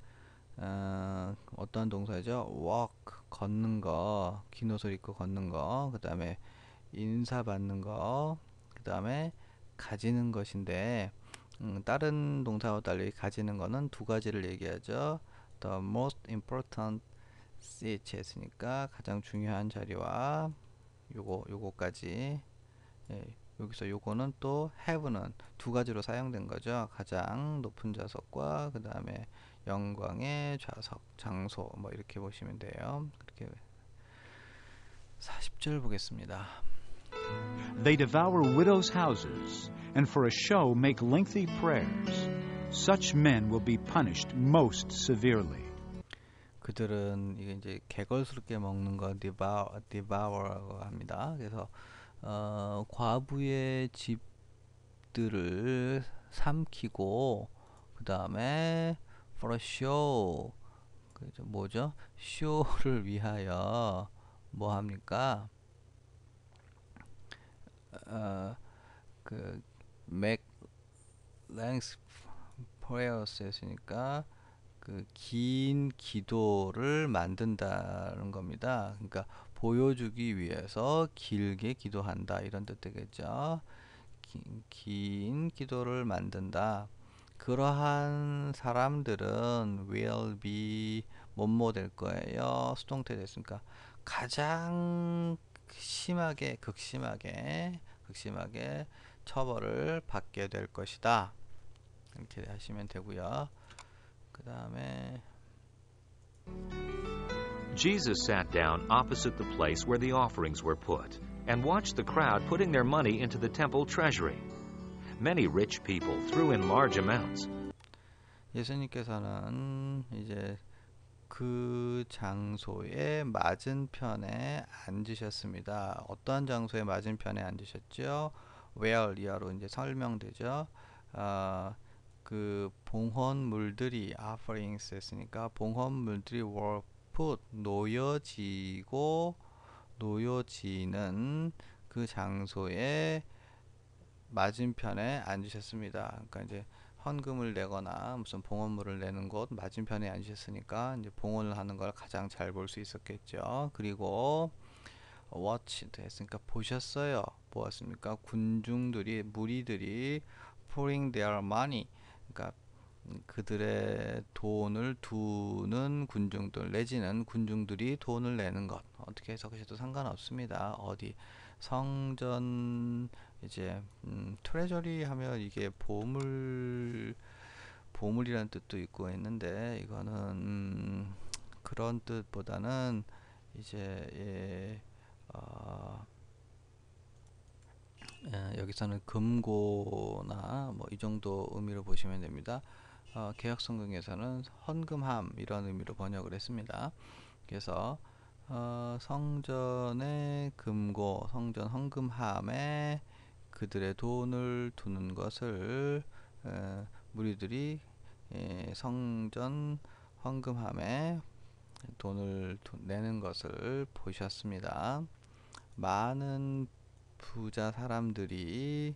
어떤 동사죠? walk, 걷는 거, 긴 옷을 입고 걷는 거, 그 다음에 인사 받는 거, 그 다음에 가지는 것인데, 다른 동사와 달리 가지는 거는 두 가지를 얘기하죠. The most important seat 했으니까 가장 중요한 자리와 요거까지. 예, 여기서 요거는 또 have는 두 가지로 사용된 거죠. 가장 높은 좌석과 그 다음에 영광의 좌석, 장소, 뭐 이렇게 보시면 돼요. 그렇게 40절 보겠습니다. They devour widows' houses, and for a show make lengthy prayers. Such men will be punished most severely. 그들은 이게 이제 개걸스럽게 먹는 거 devour라고 합니다. 그래서 과부의 집들을 삼키고, 그 다음에 for a show, 뭐죠? 쇼를 위하여 뭐 합니까? 그 make length prayers 했으니까 그 긴 기도를 만든다는 겁니다. 그러니까 보여주기 위해서 길게 기도한다, 이런 뜻 되겠죠. 긴 기도를 만든다. 그러한 사람들은 will be 뭐뭐 될 거예요. 수동태 됐으니까 가장 극심하게 처벌을 받게 될 것이다. 이렇게 하시면 되고요. 그 다음에 Jesus sat down opposite the place where the offerings were put and watched the crowd putting their money into the temple treasury. Many rich people threw in large amounts. 예수님께서는 이제 그 장소의 맞은편에 앉으셨습니다. 어떠한 장소의 맞은편에 앉으셨죠? where 이하로 이제 설명되죠. 그 봉헌물들이 offerings 했으니까 봉헌물들이 were put 놓여지는 그 장소의 맞은편에 앉으셨습니다. 그러니까 이제 헌금을 내거나 무슨 봉헌물을 내는 곳 맞은편에 앉으셨으니까 이제 봉헌을 하는 걸 가장 잘 볼 수 있었겠죠. 그리고 watched 했으니까 보셨어요. 보았습니까? 무리들이 pouring their money, 그러니까 그들의 돈을 두는 군중들 내지는 군중들이 돈을 내는 것, 어떻게 해석하셔도 상관없습니다. 어디 성전 이제 트레저리 하면 이게 보물이라는 뜻도 있고 했는데, 이거는 그런 뜻보다는 이제 여기서는 금고나 뭐 이 정도 의미로 보시면 됩니다. 개역 성경에서는 헌금함 이런 의미로 번역을 했습니다. 그래서 성전의 금고, 성전 헌금함에 그들의 돈을 두는 것을 무리들이 성전 헌금함에 돈을 내는 것을 보셨습니다. 많은 부자 사람들이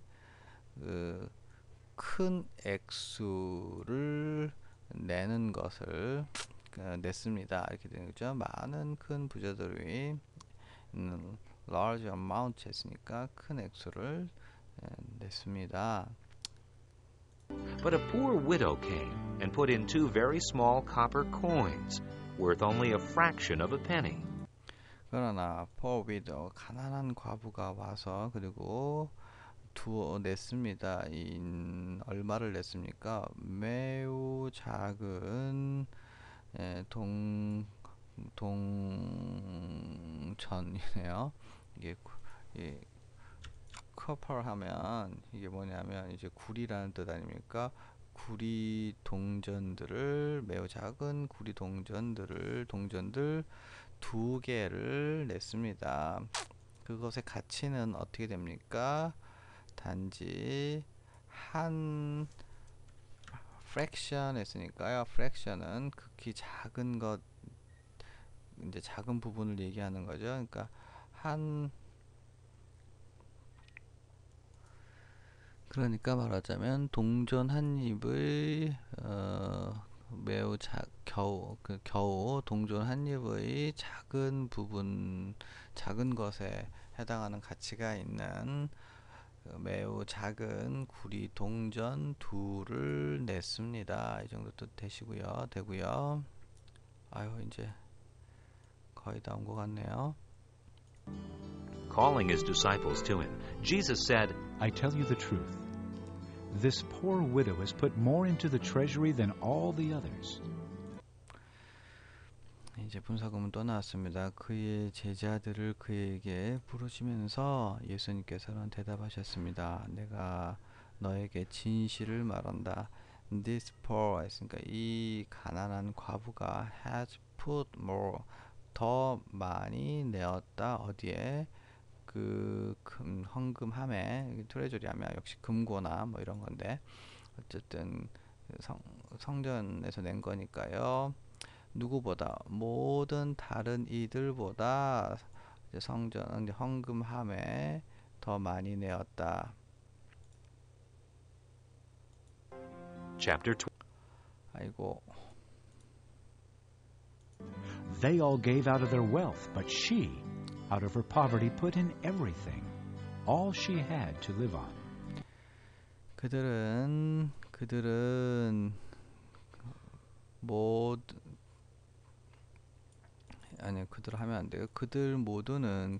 큰 액수를 내는 것을 냈습니다. 이렇게 되는 거죠. 많은 큰 부자들이 large amount 했으니까 큰 액수를 냈습니다. But a poor widow came and put in 2 very small copper coins, worth only a fraction of a penny. 그러나 poor widow, 가난한 과부가 와서 그리고 냈습니다. 얼마를 냈습니까? 매우 작은 동전이네요. 이게 커퍼 하면 이게 뭐냐면 이제 구리라는 뜻 아닙니까? 구리 동전들을, 매우 작은 구리 동전들 2개를 냈습니다. 그것의 가치는 어떻게 됩니까? 단지 한 fraction 했으니까요. fraction은 극히 작은 것, 이제 작은 부분을 얘기하는 거죠. 그러니까 그러니까 말하자면 동전 한 입의 매우 겨우 동전 한 입의 작은 부분, 작은 것에 해당하는 가치가 있는 매우 작은 구리 동전 2를 냈습니다. 이 정도 뜻 되고요. 아유, 이제 거의 다 온 것 같네요. Calling his disciples to him, Jesus said, I tell you the truth. This poor widow has put more into the treasury than all the others. 이제 분사금은 또 나왔습니다. 그의 제자들을 그에게 부르시면서 예수님께서는 대답하셨습니다. 내가 너에게 진실을 말한다. This poor, 했으니까 이 가난한 과부가 has put more, 더 많이 내었다. 어디에? 그 헌금함에, 트레저리 하면 역시 금고나 뭐 이런 건데, 어쨌든 성전에서 낸 거니까요. 누구보다, 모든 다른 이들보다 이제 성전 헌금함에 더 많이 내었다. Chapter 20. 아이고, They all gave out of their wealth, but she, out of her poverty, put in everything, all she had to live on. 그들은 그들 하면 안 돼요. 그들 모두는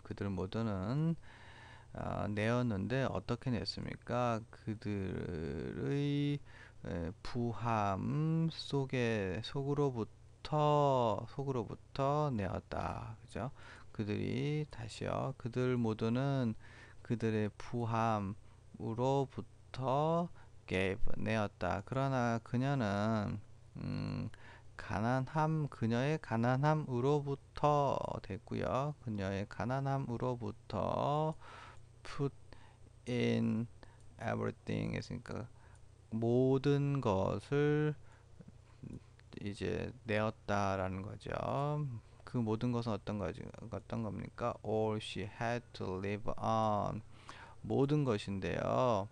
내었는데 어떻게 냈습니까? 그들의 부함 속으로부터 내었다. 그죠? 그들 모두는 그들의 부함으로부터 내었다. 그러나 그녀는 그녀의 가난함으로부터 됐고요. 그녀의 가난함으로부터 put in everything 했으니까 모든 것을 이제 내었다라는 거죠. 그 모든 것은 어떤 겁니까? All she had to live on, 모든 것인데요.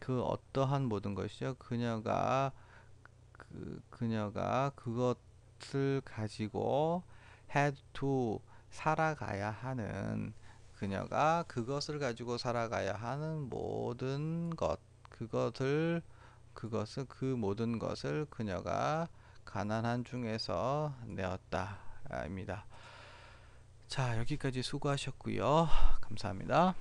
그 어떠한 모든 것이죠? 그녀가 그것을 가지고 had to, 살아가야 하는, 그녀가 그것을 가지고 살아가야 하는 모든 것, 그 모든 것을 그녀가 가난한 중에서 내었다 입니다. 자, 여기까지 수고하셨고요. 감사합니다.